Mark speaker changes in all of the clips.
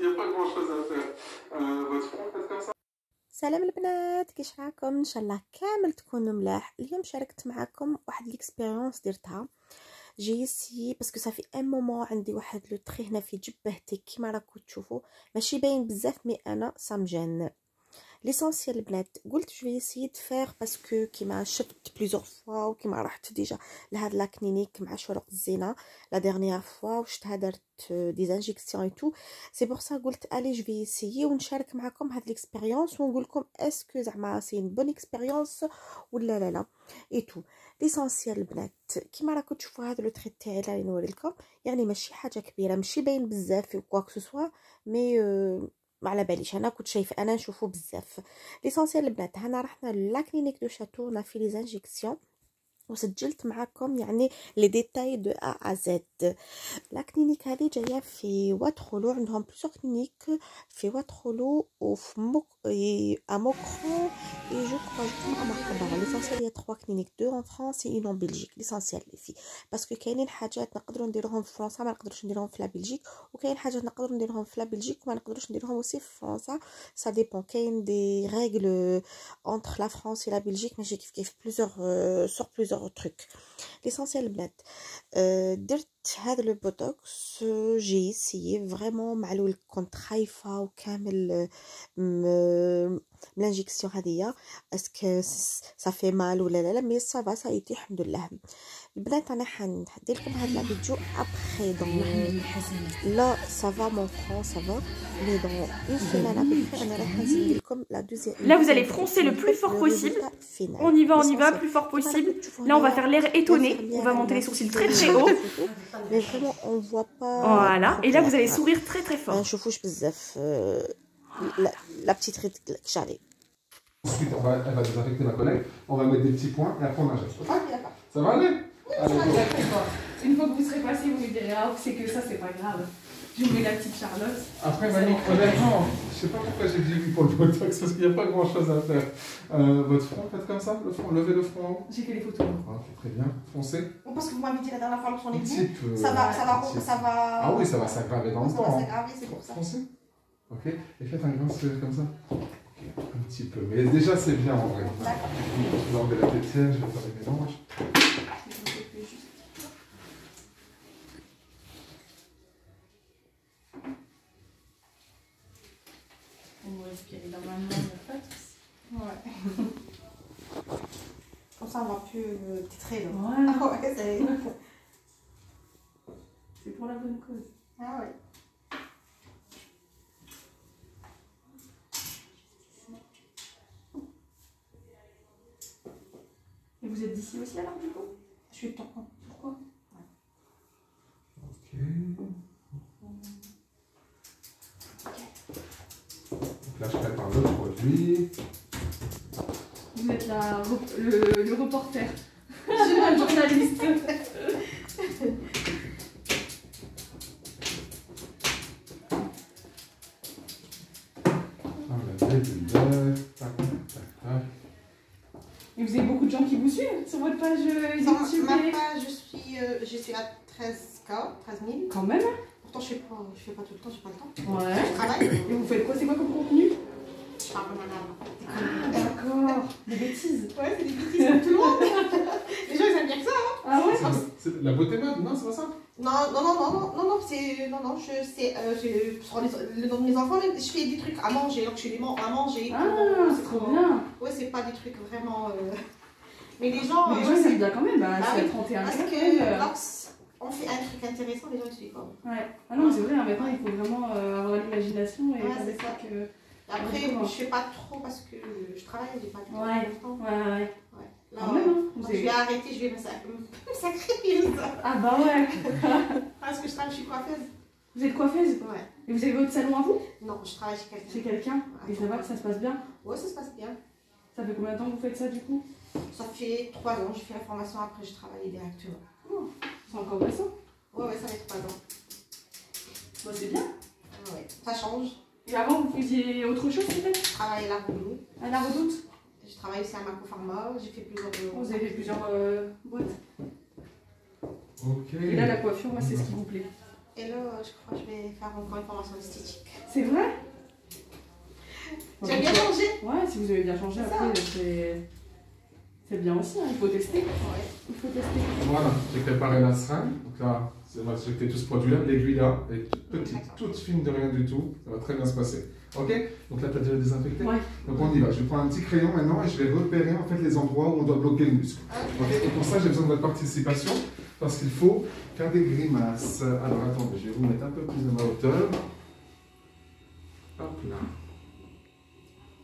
Speaker 1: n'y a pas grand chose à faire. Votre front, faites comme ça.
Speaker 2: سلام البنات، كيش راكم؟ ان شاء الله كامل تكونوا ملاح. اليوم شاركت معكم واحد ليكسبيريونس درتها. جي سي باسكو صافي ان مومون عندي واحد لو تري هنا في جبهتي كيما راكم تشوفوا، ماشي باين بزاف مي انا سامجن. ليسونسيال البنات قلت جو اسيي فير باسكو كيما شفت بليزيور فوا وكيما رحت ديجا لهاد لا كلينيك مع شروق الزينه لا ديرنيير فوا وشتها درت دي زانجيكسيون اي تو، سي بور سا قلت الي جو اسيي ونشارك معكم هاد ليكسبيريونس ونقول لكم اسكو زعما سي ان بون اكسبيريونس ولا لا اي تو. ليسونسيال البنات كيما راكم تشوفوا هذا لو تري تاعي اللي نوري لكم، يعني ماشي حاجه كبيره، ماشي باين بزاف في كوا كو سوا مي ما على باليش، انا كنت شايفه انا نشوفه بزاف. ليسونسيال البنات هنا رحنا لا كلينيك دو شاتو في لي زانجيكسيون وسجلت معكم يعني لي ديتاي دو ا زد. لا كلينيك هذه جايه في وادخلوا، عندهم بلوزيور كلينيك في وادخلوا وفي موكرون اي جو كوا ما ليسونسيال هي 3 كلينيك، 2 ان فرنسا اي ان بلجيك. ليسونسيال لي في باسكو كاينين حاجات نقدروا نديروهم في فرنسا ما نقدروش نديروهم في لا بلجيك، وكاين حاجات نقدروا نديروهم في لا بلجيك وما نقدروش نديروهم اوسي في فرنسا. سا ديبون، كاين دي ريغل entre la France et la Belgique ماشي كيف بلوزيور سور بلوزيور تروك. ليسونسيال البنات درت هذا لو بوتوكس جي سي فريمون معلول، كنت خايفه وكامل لانجيكسيون هذيا اسكو صافي مال ولا لا، مي صافا سا ايتي الحمد لله. البنات انا حندير لكم هذا الفيديو ابخي دون لا سافا مون فرون سافا مي دون اون سيمانه ابخي انا راح نسجل لكم لا دوزيام.
Speaker 3: Là vous allez froncer le plus fort possible. On y va plus fort possible. Là on va faire l'air étonné, on va monter les sourcils très très haut.
Speaker 2: Mais vraiment on voit pas.
Speaker 3: Voilà, et là vous allez sourire très très fort.
Speaker 2: نشوفوش بزاف la petite ride que j'allais.
Speaker 1: Ensuite, elle va désinfecter ma collègue. On va mettre des petits points et après on injecte.
Speaker 4: Ah, d'accord.
Speaker 1: Ça va aller?
Speaker 4: Une fois que vous serez passé, vous me direz ah, c'est que ça, c'est pas grave. Je vous mets la petite Charlotte.
Speaker 1: Après, Monique, honnêtement, je sais pas pourquoi j'ai dit oui pour le botox parce qu'il n'y a pas grand chose à faire. Votre front, faites comme ça, le front, levez le front en haut.
Speaker 4: J'ai fait les photos.
Speaker 1: Ok, très bien. Foncez.
Speaker 4: Bon, parce que vous m'avez dit la dernière fois lorsqu'on est venu,
Speaker 1: Petit peu.
Speaker 4: ça va.
Speaker 1: Ah oui, ça va s'aggraver dans le
Speaker 4: Ça va
Speaker 1: temps.
Speaker 4: s'aggraver, c'est pour ça.
Speaker 1: Foncez. Ok. Et faites un grand sourire comme ça. Ok, un petit peu. Mais déjà, c'est bien en vrai.
Speaker 4: D'accord.
Speaker 1: Je vais enlever la pétière, je vais faire les mélanges.
Speaker 4: On va respirer normalement, il n'y a pas de souci. Ouais. Comme ça, on va plus titrer là.
Speaker 3: Voilà.
Speaker 4: Ah ouais,
Speaker 3: C'est pour la bonne cause.
Speaker 4: Ah ouais.
Speaker 3: Et vous êtes d'ici aussi alors du coup?
Speaker 4: Je suis temps. Pourquoi?
Speaker 1: Ok. Donc là, je prépare le produit.
Speaker 3: Vous êtes le reporter. Je suis la journaliste.
Speaker 1: Ah, la belle, tac, tac, tac.
Speaker 4: Et vous avez beaucoup de gens qui vous suivent sur votre page YouTube?
Speaker 5: Ma page, je suis à 13K, 13 000.
Speaker 4: Quand même.
Speaker 5: Pourtant, je fais pas tout le temps, j'ai pas le temps.
Speaker 4: Ouais.
Speaker 5: Je travaille.
Speaker 4: Et vous faites quoi? C'est quoi comme contenu?
Speaker 5: Je parle comme un arbre.
Speaker 4: Ah, d'accord. Des bêtises.
Speaker 5: Ouais, c'est des bêtises comme tout le monde. Les gens, ils aiment bien que ça. Hein.
Speaker 4: Ah ouais?
Speaker 1: C'est la beauté mode, non, c'est pas ça?
Speaker 5: Non, je prends le nom de mes enfants, même, je fais des trucs à manger, donc je fais des à manger.
Speaker 4: Ah, c'est trop bien.
Speaker 5: Ouais, c'est pas des trucs vraiment. Mais les gens.
Speaker 4: Mais les gens, ils aiment bien quand même. Bah,
Speaker 5: Ah
Speaker 4: c'est
Speaker 5: oui,
Speaker 4: à 31
Speaker 5: parce
Speaker 4: ans.
Speaker 5: que lorsqu'on fait un truc intéressant, les gens ils suivent pas.
Speaker 4: Ouais. Ah non, c'est vrai, hein, maintenant il faut vraiment avoir l'imagination et
Speaker 5: Ouais,
Speaker 4: faire des
Speaker 5: c'est ça.
Speaker 4: trucs.
Speaker 5: Après,
Speaker 4: D'accord.
Speaker 5: je fais pas trop parce que je travaille, j'ai pas trop
Speaker 4: Ouais.
Speaker 5: de temps.
Speaker 4: Ouais.
Speaker 5: Là,
Speaker 4: Quand même, hein.
Speaker 5: quand je vais arrêter, je vais me sacrifier.
Speaker 4: Ah bah ouais.
Speaker 5: Parce que je travaille, je suis coiffeuse.
Speaker 4: Vous êtes coiffeuse?
Speaker 5: Ouais.
Speaker 4: Et vous avez votre salon à vous?
Speaker 5: Non, je travaille chez quelqu'un.
Speaker 4: Chez quelqu'un? Et ça va, que ça se passe bien?
Speaker 5: Ouais, ça se passe bien.
Speaker 4: Ça fait combien de temps que vous faites ça du coup?
Speaker 5: Ça fait 3 ans, j'ai fait la formation, après je travaille directement.
Speaker 4: Oh, c'est encore récent?
Speaker 5: Ouais, ça fait 3 ans.
Speaker 4: Bah c'est bien.
Speaker 5: Ah ouais, ça change.
Speaker 4: Et avant vous faisiez autre chose peut-être?
Speaker 5: Je travaille à la Redoute.
Speaker 4: À la Redoute?
Speaker 5: Je travaille aussi à Maco Pharma, j'ai fait plusieurs.
Speaker 4: Vous avez fait plusieurs boîtes.
Speaker 1: Ok.
Speaker 4: Et là la coiffure, moi c'est ce qui vous plaît.
Speaker 5: Et là, je crois que je vais faire encore une formation esthétique.
Speaker 3: C'est vrai?
Speaker 5: J'ai bien changé.
Speaker 3: Ouais, si vous avez bien changé, après, c'est bien aussi, hein. Il faut tester.
Speaker 5: Ouais.
Speaker 3: Il faut tester.
Speaker 1: Voilà, j'ai préparé la seringue. Donc là, c'est moi j'ai fait tout ce produit-là, l'aiguille là, elle est toute petite, toute fine de rien du tout. Ça va très bien se passer. Ok? Donc là, tu as déjà désinfecté?
Speaker 3: Ouais.
Speaker 1: Donc on y va. Je vais prendre un petit crayon maintenant et je vais repérer en fait les endroits où on doit bloquer le muscle. Ok? Et pour ça, j'ai besoin de votre participation parce qu'il faut faire des grimaces. Alors attendez, je vais vous mettre un peu plus de ma hauteur. Hop là.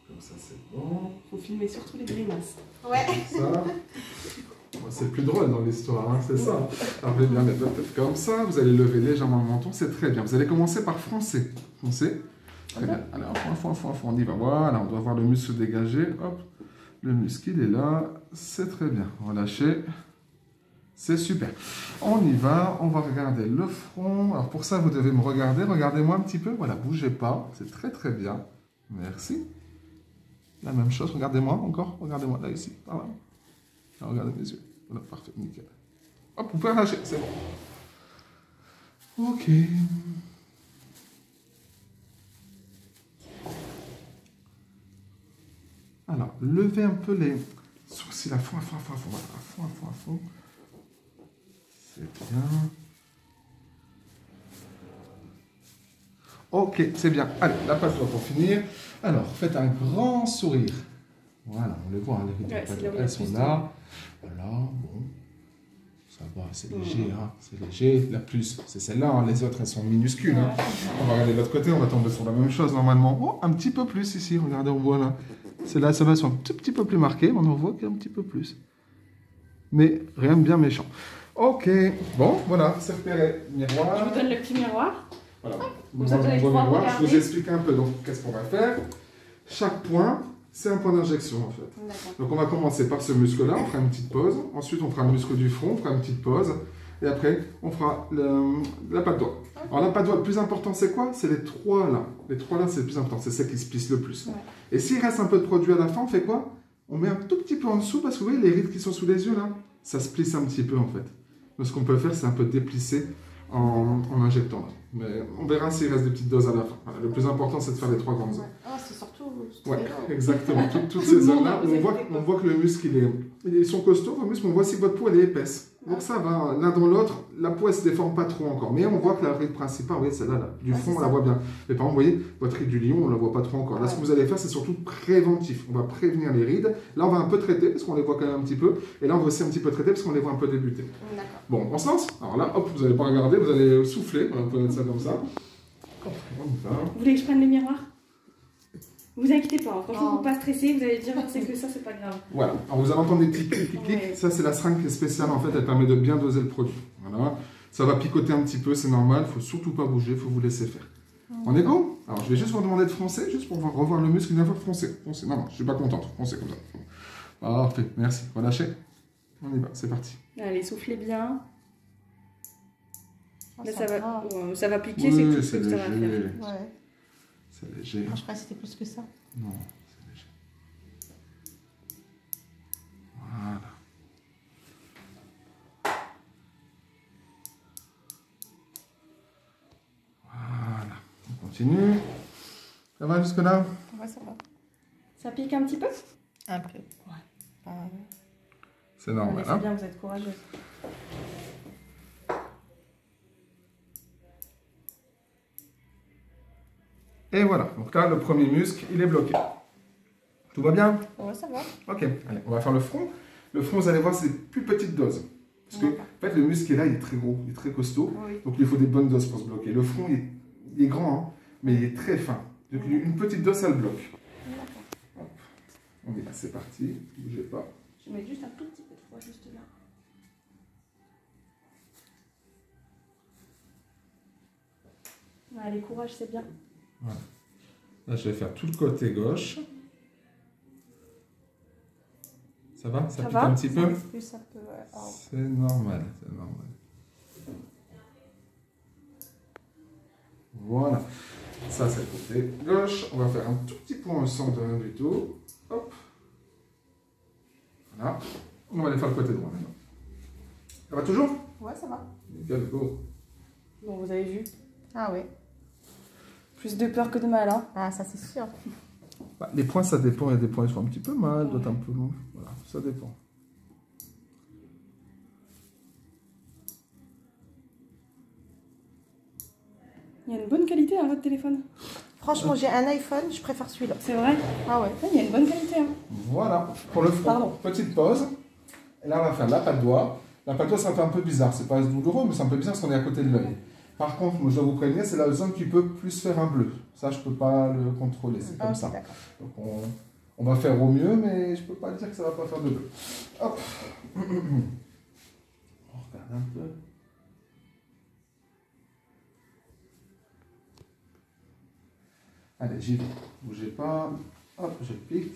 Speaker 1: Comme ça, c'est bon.
Speaker 3: Faut filmer surtout les grimaces.
Speaker 5: Ouais.
Speaker 1: Ça. Bon, c'est plus drôle dans l'histoire, hein, c'est ça. Alors, vous allez bien mettre votre tête comme ça. Vous allez lever légèrement le menton, c'est très bien. Vous allez commencer par froncer. Froncer. Très bien. Alors, on y va. Voilà, on doit voir le muscle se dégager. Hop. Le muscle, il est là. C'est très bien. Relâchez. C'est super. On y va. On va regarder le front. Alors, pour ça, vous devez me regarder. Regardez-moi un petit peu. Voilà, bougez pas. C'est très, très bien. Merci. La même chose, regardez-moi encore, regardez-moi là, ici, par là. Là, regardez mes yeux. Voilà, parfait, nickel. Hop, vous pouvez relâcher, c'est bon. Ok. Alors, levez un peu les sourcils à fond, voilà, à fond. C'est bien. Ok, c'est bien. Allez, la patte doit pour finir. Alors, faites un grand sourire. Voilà, on les voit, hein, les rides elles sont là. Voilà, bon. Ça va, c'est léger, hein. C'est léger. La plus, c'est celle-là, hein. Les autres, elles sont minuscules. Hein. On va regarder de l'autre côté, on va tomber sur la même chose normalement. Oh, un petit peu plus ici, regardez, on voit là. Celles-là, ça va, sont un tout petit peu plus marquées, mais on voit qu'il y a un petit peu plus. Mais rien de bien méchant. Ok, bon, voilà, c'est repéré. Miroir.
Speaker 3: Je vous donne le petit miroir.
Speaker 1: Voilà.
Speaker 3: Vous avez miroir,
Speaker 1: je vous explique un peu. Donc, qu'est-ce qu'on va faire? Chaque point, c'est un point d'injection en fait. Donc, on va commencer par ce muscle-là. On fera une petite pause. Ensuite, on fera le muscle du front. On fera une petite pause. Et après, on fera la patte doigt. Alors, la patte doigt, le plus important, c'est quoi? C'est les trois là. Les trois là, c'est le plus important. C'est celle qui se plisse le plus. Ouais. Et s'il reste un peu de produit à la fin, on fait quoi? On met un tout petit peu en dessous parce que vous voyez les rides qui sont sous les yeux là, ça se plisse un petit peu en fait. Donc, ce qu'on peut faire, c'est un peu déplisser en injectant là. Mais on verra s'il reste des petites doses à la fin. Voilà, le plus important, c'est de faire les trois grandes zones.
Speaker 5: Ah, c'est surtout...
Speaker 1: Ouais, exactement. Toutes ces zones-là, on voit que le muscle, ils sont costauds, vos muscles, on voit aussi que votre peau, elle est épaisse. Donc ça va, l'un dans l'autre, la peau, elle se déforme pas trop encore. Mais on voit que la ride principale, oui, celle-là, là, du fond, on la voit bien. Mais par exemple, vous voyez, votre ride du lion, on la voit pas trop encore. Là, ce que vous allez faire, c'est surtout préventif. On va prévenir les rides. Là, on va un peu traiter, parce qu'on les voit quand même un petit peu. Et là, on va aussi un petit peu traiter, parce qu'on les voit un peu débuter. Bon, on se lance. Alors là, hop, vous n'allez pas regarder, vous allez souffler. On peut mettre ça comme ça.
Speaker 3: Vous voulez que je prenne le miroir? Vous inquiétez pas, franchement, faut pas stresser, vous allez dire c'est que ça, c'est pas grave.
Speaker 1: Voilà, alors vous allez entendre des petits clics. Ouais. Ça, c'est la seringue qui est spéciale, en fait, elle permet de bien doser le produit. Voilà, ça va picoter un petit peu, c'est normal, il faut surtout pas bouger, il faut vous laisser faire. On est go? Alors, je vais juste vous demander de froncer, juste pour revoir le muscle une fois froncer. Non, je suis pas contente, foncez comme ça. Parfait, merci, relâchez. On y va, c'est parti.
Speaker 3: Allez, soufflez bien. Là, ça va piquer, oui, c'est tout ce que ça va faire.
Speaker 5: Ouais.
Speaker 1: C'est léger.
Speaker 5: Je crois que c'était plus que ça.
Speaker 1: Non, c'est léger. Voilà. Voilà. On continue. Ça va jusque-là?
Speaker 5: Ouais, ça va.
Speaker 3: Ça pique un petit peu?
Speaker 5: Un peu. Ouais.
Speaker 1: C'est normal.
Speaker 3: C'est bien, vous êtes courageuse.
Speaker 1: Et voilà, donc là, le premier muscle, il est bloqué. Tout va bien?
Speaker 5: Ouais, ça va.
Speaker 1: Ok, allez, on va faire le front. Le front, vous allez voir, c'est des plus petites doses. Parce que, en fait, le muscle qui est là, il est très gros, il est très costaud. Oui. Donc, il faut des bonnes doses pour se bloquer. Le front, il est grand, hein, mais il est très fin. Donc, une petite dose, ça le bloque. Hop. On y va, c'est parti. Ne bougez pas.
Speaker 3: Je mets juste un tout petit peu de froid, juste là. Allez, courage, c'est bien.
Speaker 1: Voilà. Là, je vais faire tout le côté gauche. Ça va? Ça pique un petit peu? C'est normal, c'est normal. Voilà. Ça, c'est le côté gauche. On va faire un tout petit point au centre de rien du tout. Hop. Voilà. On va aller faire le côté droit maintenant. Ça va toujours?
Speaker 5: Ouais, ça va.
Speaker 1: Nickel, go.
Speaker 3: Bon, vous avez vu.
Speaker 2: Ah oui.
Speaker 3: Plus de peur que de mal, hein.
Speaker 2: Ah, ça c'est sûr.
Speaker 1: Bah, les points, ça dépend. Il y a des points qui font un petit peu mal, d'autres un peu long. Voilà, ça dépend.
Speaker 3: Il y a une bonne qualité, hein, votre téléphone.
Speaker 2: Franchement, j'ai un iPhone, je préfère celui-là.
Speaker 3: C'est vrai?
Speaker 2: Ah ouais.
Speaker 3: Il y a une bonne qualité, hein.
Speaker 1: Voilà, pour le front.
Speaker 3: Pardon.
Speaker 1: Petite pause. Et là, on va faire la patte doigt. La patte doigt, ça fait un peu bizarre. C'est pas douloureux, mais c'est un peu bizarre parce qu'on est à côté de l'œil. Par contre, moi, je dois vous prévenir, c'est la zone qui peut plus faire un bleu. Ça, je peux pas le contrôler. C'est comme ça. Donc, on va faire au mieux, mais je peux pas dire que ça va pas faire de bleu. Hop. On regarde un peu. Allez, j'y vais. Bougez pas. Hop, je pique.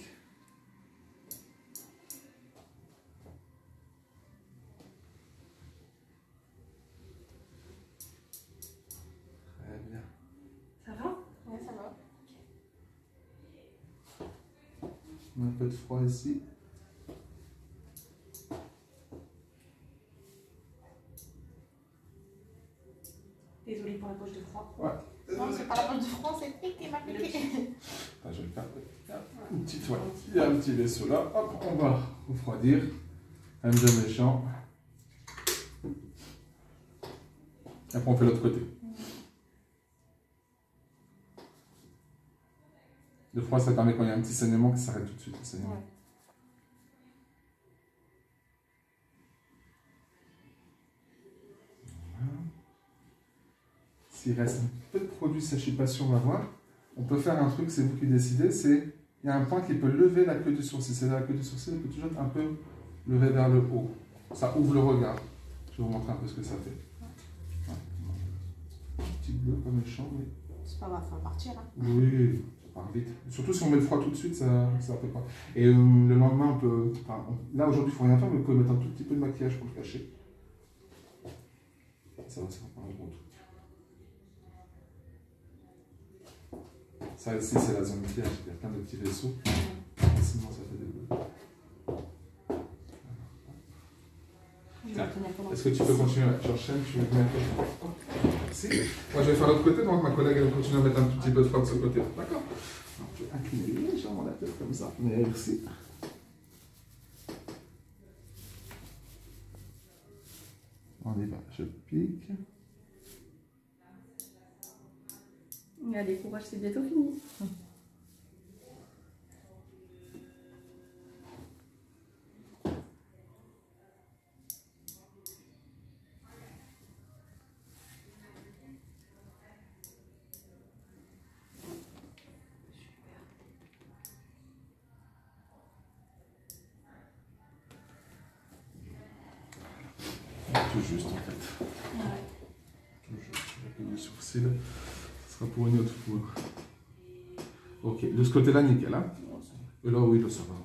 Speaker 1: Très bien.
Speaker 3: Ça va?
Speaker 2: Ouais, ça va.
Speaker 1: On a un peu de froid ici.
Speaker 3: Désolée pour la poche de froid.
Speaker 1: Ouais.
Speaker 5: Non, c'est pas la poche de France, c'est piqué, ma piqué.
Speaker 1: Attends, je vais le faire. Une petite toile. Il y a un petit vaisseau là. Hop, on va refroidir. Un bien méchant. Après, on fait l'autre côté. Le froid, ça permet quand il y a un petit saignement qui s'arrête tout de suite. Le saignement.
Speaker 3: Ouais.
Speaker 1: Voilà. S'il reste un peu de produit, ça je suis pas sûr, on va voir. On peut faire un truc, c'est vous qui décidez, c'est il y a un point qui peut lever la queue du sourcil. C'est la queue du sourcil, elle peut toujours un peu lever vers le haut. Ça ouvre le regard. Je vais vous montrer un peu ce que ça fait. Ouais. Un petit bleu pas méchant, mais...
Speaker 5: C'est pas grave, ça va partir. Hein.
Speaker 1: Oui, ça part vite. Surtout si on met le froid tout de suite, ça fait pas. Et le lendemain, on peut... Enfin, là, aujourd'hui, il ne faut rien faire, mais vous pouvez mettre un tout petit peu de maquillage pour le cacher. Ça va faire un gros truc. Ça ici, c'est la zone piège. Il y a plein de petits vaisseaux. Sinon, ça fait des bleus. Est-ce que tu peux continuer? J'enchaîne, tu veux bien si. Moi, je vais faire l'autre côté, donc ma collègue, elle va continuer à mettre un tout petit peu de froid de ce côté. D'accord? Je vais incliner légèrement la tête comme ça. Merci. On y va, je pique.
Speaker 3: Allez, courage, c'est bientôt fini.
Speaker 1: Tout juste en fait.
Speaker 3: Ouais.
Speaker 1: Tout juste. Le sourcil, ce sera pour une autre fois. Ok, de ce côté-là, nickel. Hein. Et là, oui, là, ça va.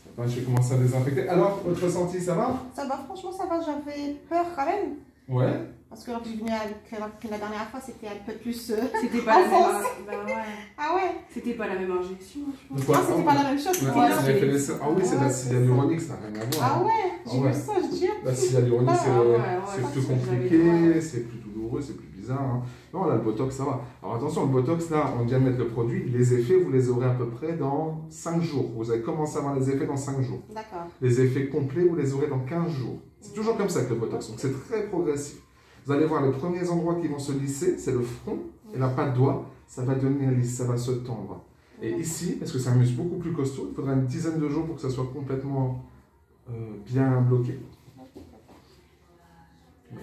Speaker 1: Ça va, je vais commencer à désinfecter. Alors, votre ressenti, ça va?
Speaker 5: Ça va, franchement, ça va. J'avais peur quand même.
Speaker 1: Ouais.
Speaker 5: Parce que lorsque je venais la dernière fois, c'était un peu plus.
Speaker 3: C'était pas la même. Bah ouais.
Speaker 5: Ah ouais?
Speaker 3: C'était pas la même injection, je pense.
Speaker 1: Donc,
Speaker 5: Ah, c'était pas la même chose.
Speaker 1: Ouais,
Speaker 5: C'était
Speaker 1: ah oui, c'est de la cyanuronique, ça n'a rien à voir.
Speaker 5: Ah ouais? J'ai
Speaker 1: Ah ouais.
Speaker 5: vu ça, je dis.
Speaker 1: La cyanuronique,
Speaker 3: Ah ouais,
Speaker 1: c'est
Speaker 3: ouais,
Speaker 1: plus
Speaker 3: c'est ce que
Speaker 1: compliqué,
Speaker 3: j'avais,
Speaker 1: c'est plus douloureux, c'est plus bizarre. Hein. Non, là, le Botox, ça va. Alors attention, le Botox, là, on vient de mettre le produit. Les effets, vous les aurez à peu près dans 5 jours. Vous allez commencer à avoir les effets dans 5 jours.
Speaker 5: D'accord.
Speaker 1: Les effets complets, vous les aurez dans 15 jours. C'est toujours comme ça que le Botox. Donc c'est très progressif. Vous allez voir les premiers endroits qui vont se lisser, c'est le front et la patte doigt. Ça va devenir lisse, ça va se tendre. Et ici, parce que c'est un muscle beaucoup plus costaud, il faudra une dizaine de jours pour que ça soit complètement bien bloqué.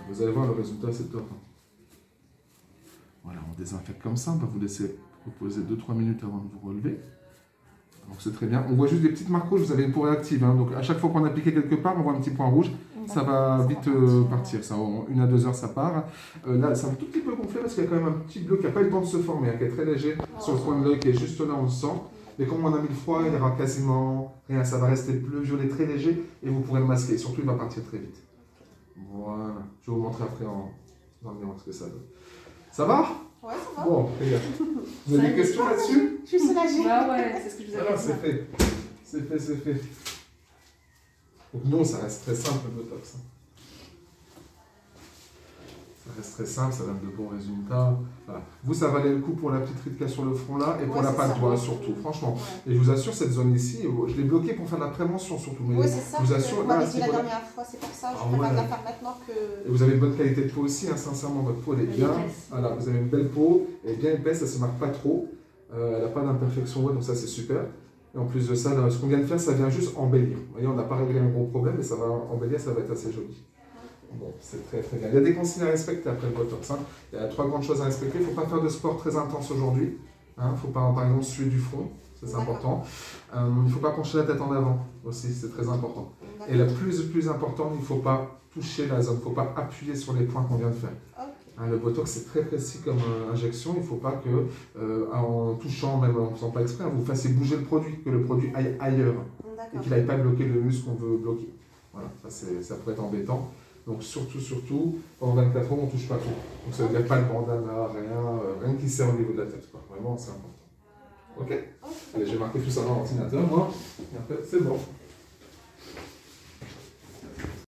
Speaker 1: Vous allez voir, le résultat, c'est top. Voilà, on désinfecte comme ça. On va vous laisser reposer 2-3 minutes avant de vous relever. Donc c'est très bien. On voit juste des petites marques rouges, vous avez une peau réactive. Hein. Donc à chaque fois qu'on a piqué quelque part, on voit un petit point rouge. Ça va vite partir. Ça, en 1 à 2 heures, ça part. Là, c'est un tout petit peu gonflé parce qu'il y a quand même un petit bleu qui n'a pas eu le temps de se former, hein, qui est très léger sur le coin de l'œil, qui est juste là, on le sent. Mais comme on a mis le froid, il n'y aura quasiment rien. Ça va rester bleu, violet, très léger et vous pourrez le masquer. Surtout, il va partir très vite. Voilà. Je vais vous montrer après en miroir ce que ça donne. Ça va?
Speaker 5: Ouais, ça va.
Speaker 1: Bon, très bien. Vous avez des questions là-dessus?
Speaker 5: Je suis soulagée.
Speaker 3: Bah ouais, c'est ce que je vous avais
Speaker 1: Alors,
Speaker 3: dit.
Speaker 1: c'est fait. C'est fait, c'est fait. Donc non, ça reste très simple le Botox. Ça reste très simple, ça donne de bons résultats. Voilà. Vous, ça valait le coup pour la petite ride qu'il y a sur le front là et pour la patte doigt surtout, franchement. Ouais. Et je vous assure, cette zone ici, je l'ai bloquée pour faire de la prévention surtout.
Speaker 5: Oui, c'est ça.
Speaker 1: Je vous assure,
Speaker 5: vous m'avez dit la dernière fois, c'est pour ça, je préfère la faire maintenant que...
Speaker 1: Et vous avez une bonne qualité de peau aussi, hein, sincèrement, votre peau elle est bien. Voilà, vous avez une belle peau, elle est bien épaisse, elle ne se marque pas trop. Elle n'a pas d'imperfection, donc ça c'est super. Et en plus de ça, là, ce qu'on vient de faire, ça vient juste embellir. Vous voyez, on n'a pas réglé un gros problème, mais ça va embellir, ça va être assez joli. Bon, c'est très très bien. Il y a des consignes à respecter après le Botox. Hein. Il y a 3 grandes choses à respecter. Il ne faut pas faire de sport très intense aujourd'hui. Il ne faut pas, par exemple, suer du front. C'est important. Il ne faut pas pencher la tête en avant aussi. C'est très important. Et le plus important, il ne faut pas toucher la zone. Il ne faut pas appuyer sur les points qu'on vient de faire. Hein, le Botox, c'est très précis comme injection. Il ne faut pas que, en touchant, même en ne faisant pas exprès, vous fassiez bouger le produit, que le produit aille ailleurs. Et qu'il n'aille pas bloquer le muscle qu'on veut bloquer. Voilà, ça pourrait être embêtant. Donc surtout, pendant 24 heures, on ne touche pas trop. Donc ça veut dire pas le bandana, rien qui sert au niveau de la tête. Quoi. Vraiment, c'est important. Ok. Allez, j'ai marqué tout ça dans l'ordinateur, moi. Et après, c'est bon.